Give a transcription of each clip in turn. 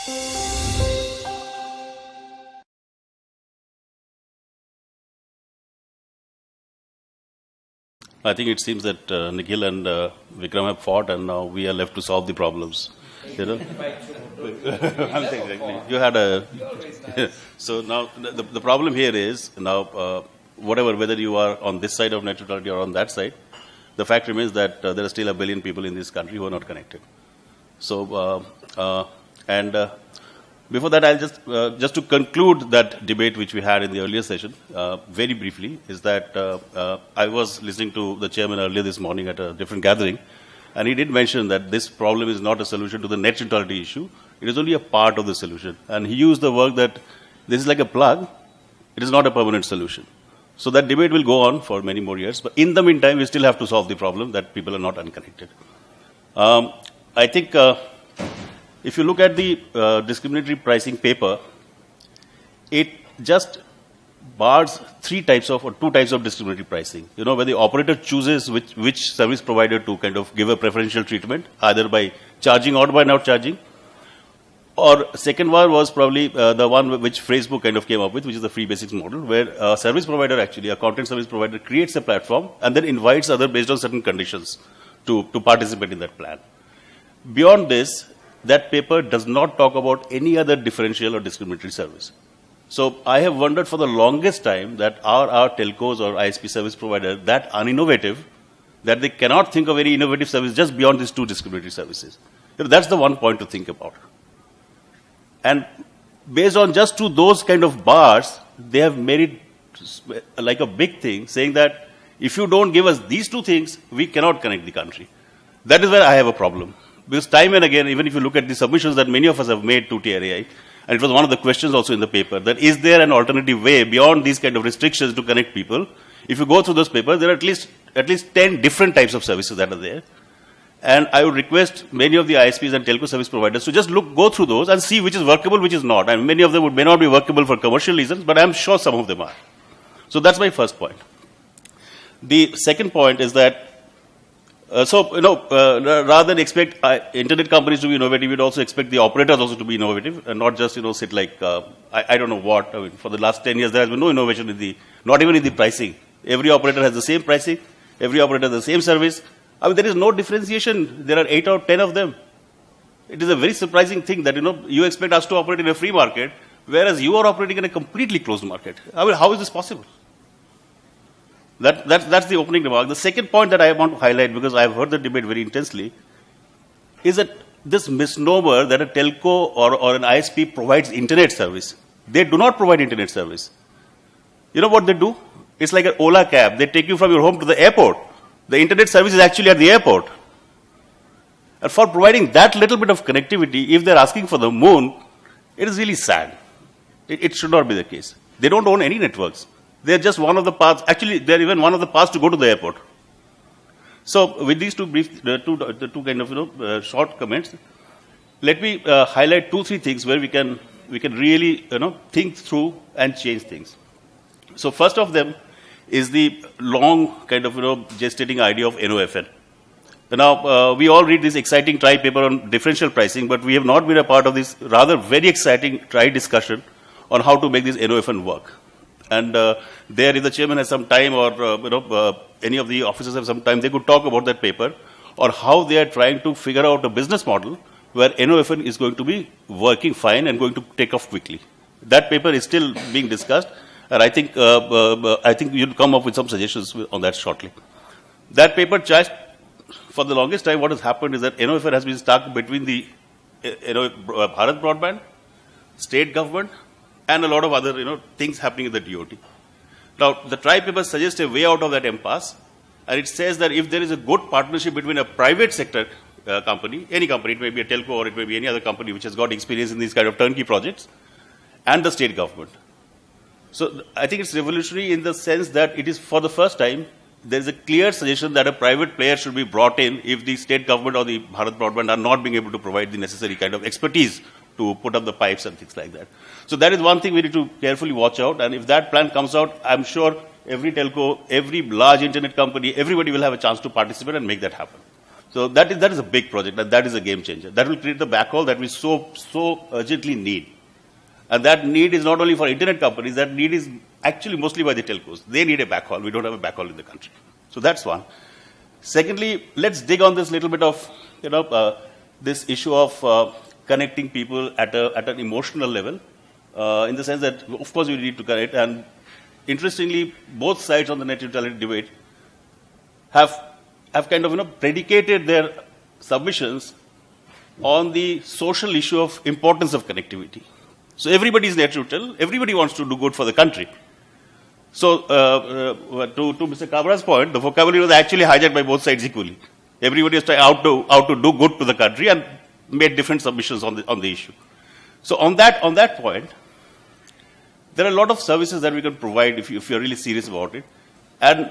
I think it seems that Nikhil and Vikram have fought, and now we are left to solve the problems. You know, exactly. You had a so now the problem here is now whatever whether you are on this side of net neutrality or on that side, the fact remains that there are still a billion people in this country who are not connected. So before that, I'll just to conclude that debate which we had in the earlier session, very briefly, is that I was listening to the chairman earlier this morning at a different gathering, and he did mention that this problem is not a solution to the net neutrality issue. It is only a part of the solution. And he used the word that this is like a plug. It is not a permanent solution. So that debate will go on for many more years. But in the meantime, we still have to solve the problem that people are not unconnected. I think if you look at the discriminatory pricing paper, it just bars two types of discriminatory pricing. You know, where the operator chooses which service provider to kind of give a preferential treatment, either by charging or by not charging. Or second one was probably the one which Facebook kind of came up with, which is the free basics model, where a service provider actually, a content service provider, creates a platform and then invites others based on certain conditions to participate in that plan. Beyond this, that paper does not talk about any other differential or discriminatory service. So I have wondered for the longest time that our telcos or ISP service provider that uninnovative, that they cannot think of any innovative service just beyond these two discriminatory services. You know, that's the one point to think about. And based on just to those kind of bars, they have made it like a big thing, saying that if you don't give us these two things, we cannot connect the country. That is where I have a problem. Because time and again, even if you look at the submissions that many of us have made to TRAI, and it was one of the questions also in the paper, that is there an alternative way beyond these kind of restrictions to connect people? If you go through those papers, there are at least 10 different types of services that are there. And I would request many of the ISPs and telco service providers to just go through those and see which is workable, which is not. And many of them may not be workable for commercial reasons, but I'm sure some of them are. So that's my first point. The second point is that rather than expect internet companies to be innovative, we'd also expect the operators also to be innovative and not just, sit like, I don't know what. I mean, for the last 10 years, there has been no innovation not even in the pricing. Every operator has the same pricing. Every operator has the same service. I mean, there is no differentiation. There are 8 or 10 of them. It is a very surprising thing that, you expect us to operate in a free market, whereas you are operating in a completely closed market. I mean, how is this possible? That's the opening remark. The second point that I want to highlight, because I have heard the debate very intensely, is that this misnomer that a telco or an ISP provides internet service. They do not provide internet service. You know what they do? It's like an Ola cab. They take you from your home to the airport. The internet service is actually at the airport. And for providing that little bit of connectivity, if they're asking for the moon, it is really sad. It should not be the case. They don't own any networks. They're just one of the paths. Actually, they're even one of the paths to go to the airport. So, with these two brief, two kind of short comments, let me highlight 2-3 things where we can really think through and change things. So, first of them is the long kind of gestating idea of NOFN. Now, we all read this exciting TRAI paper on differential pricing, but we have not been a part of this rather very exciting TRAI discussion on how to make this NOFN work. And there, if the chairman has some time or any of the officers have some time, they could talk about that paper or how they are trying to figure out a business model where NOFN is going to be working fine and going to take off quickly. That paper is still being discussed, and I think you'll come up with some suggestions on that shortly. That paper charged, for the longest time, what has happened is that NOFN has been stuck between the Bharat Broadband, state government, and a lot of other things happening in the DOT. Now, the TRAI paper suggests a way out of that impasse, and it says that if there is a good partnership between a private sector company, any company, it may be a telco or it may be any other company which has got experience in these kind of turnkey projects, and the state government. So I think it's revolutionary in the sense that it is for the first time, there is a clear suggestion that a private player should be brought in if the state government or the Bharat Broadband are not being able to provide the necessary kind of expertise to put up the pipes and things like that. So that is one thing we need to carefully watch out. And if that plan comes out, I'm sure every telco, every large internet company, everybody will have a chance to participate and make that happen. So that is a big project, and that is a game changer. That will create the backhaul that we so urgently need. And that need is not only for internet companies, that need is actually mostly by the telcos. They need a backhaul. We don't have a backhaul in the country. So that's one. Secondly, let's dig on this little bit of, this issue of connecting people at an emotional level, in the sense that, of course, we need to connect. And interestingly, both sides on the net neutrality debate have kind of, predicated their submissions on the social issue of importance of connectivity. So everybody is net neutral. Everybody wants to do good for the country. So to Mr. Kabra's point, the vocabulary was actually hijacked by both sides equally. Everybody is out to do good to the country and made different submissions on the issue. So on that point, there are a lot of services that we can provide if you're really serious about it. And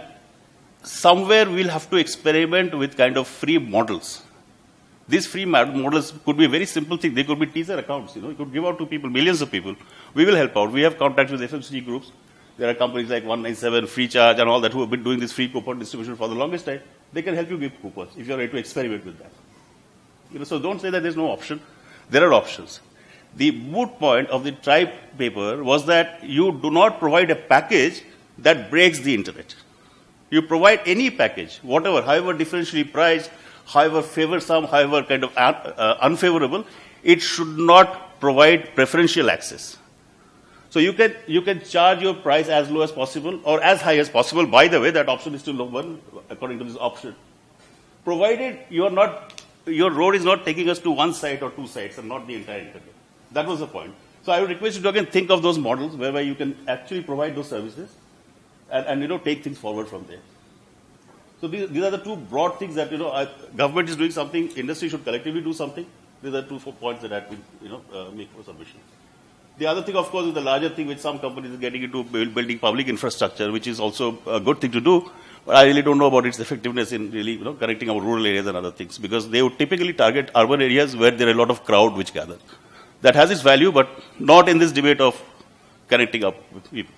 somewhere we'll have to experiment with kind of free models. These free models could be a very simple thing. They could be teaser accounts. You could give out to people, millions of people. We will help out. We have contacts with FMCG groups. There are companies like 197, Freecharge, and all that who have been doing this free coupon distribution for the longest time. They can help you give coupons if you're ready to experiment with that. So don't say that there's no option. There are options. The moot point of the TRIBE paper was that you do not provide a package that breaks the internet. You provide any package, whatever, however differentially priced, however favorsome, however kind of unfavorable, it should not provide preferential access. So you can charge your price as low as possible or as high as possible. By the way, that option is still open according to this option. Provided your road is not taking us to one site or two sites and not the entire internet. That was the point. So I would request you to again think of those models whereby you can actually provide those services and take things forward from there. So these are the two broad things that, government is doing something, industry should collectively do something. These are 2 points that I will, make for submission. The other thing, of course, is the larger thing which some companies are getting into building public infrastructure, which is also a good thing to do. But I really don't know about its effectiveness in really, connecting our rural areas and other things, because they would typically target urban areas where there are a lot of crowd which gather. That has its value, but not in this debate of connecting up with people.